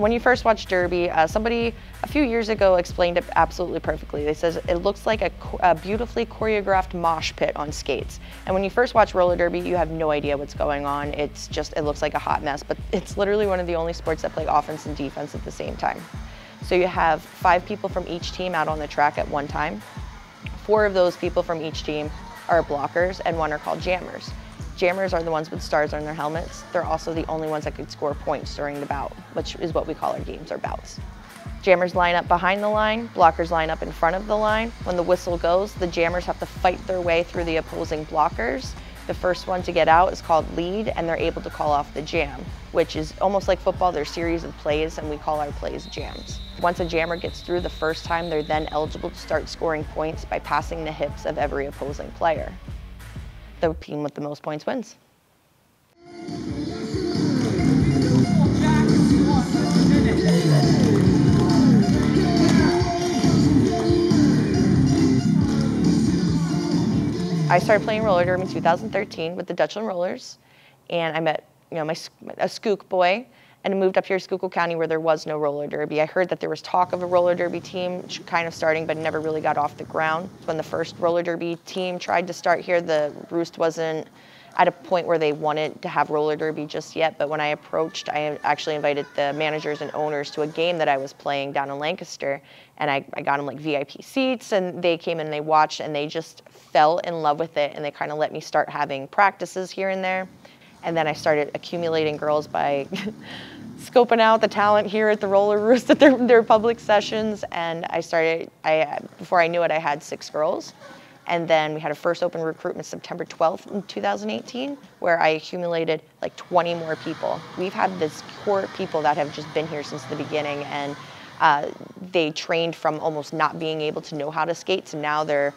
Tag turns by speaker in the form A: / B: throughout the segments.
A: When you first watch Derby, somebody a few years ago explained it absolutely perfectly. They said it looks like a beautifully choreographed mosh pit on skates. And when you first watch roller derby, you have no idea what's going on. It looks like a hot mess, but it's literally one of the only sports that play offense and defense at the same time. So you have 5 people from each team out on the track at one time. 4 of those people from each team are blockers and 1 are called jammers. Jammers are the ones with stars on their helmets. They're also the only ones that could score points during the bout, which is what we call our games or bouts. Jammers line up behind the line, blockers line up in front of the line. When the whistle goes, the jammers have to fight their way through the opposing blockers. The first one to get out is called lead, and they're able to call off the jam, which is almost like football. There's a series of plays, and we call our plays jams. Once a jammer gets through the first time, they're then eligible to start scoring points by passing the hips of every opposing player. The team with the most points wins. I started playing roller derby in 2013 with the Dutchland Rollers, and I met a Skook boy, and I moved up here to Schuylkill County where there was no roller derby. I heard that there was talk of a roller derby team kind of starting, but never really got off the ground. When the first roller derby team tried to start here, the Roost wasn't at a point where they wanted to have roller derby just yet, but when I approached, I actually invited the managers and owners to a game that I was playing down in Lancaster, and I got them like VIP seats, and they came and they watched, and they just fell in love with it, and they kind of let me start having practices here and there. And then I started accumulating girls by scoping out the talent here at the Roller Roost at their public sessions. And before I knew it, I had 6 girls. And then we had a first open recruitment September 12th in 2018, where I accumulated like 20 more people. We've had this core of people that have just been here since the beginning, and they trained from almost not being able to know how to skate, so now they're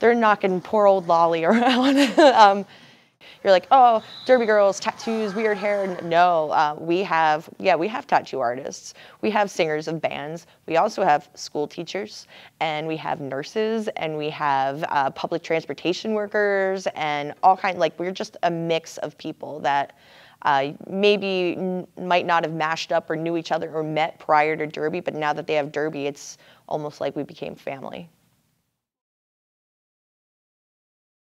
A: knocking poor old Lolly around. You're like, oh, derby girls, tattoos, weird hair. No, we have tattoo artists. We have singers of bands. We also have school teachers, and we have nurses, and we have public transportation workers, and all kinds. Like, we're just a mix of people that maybe might not have mashed up or knew each other or met prior to derby, but now that they have derby, it's almost like we became family.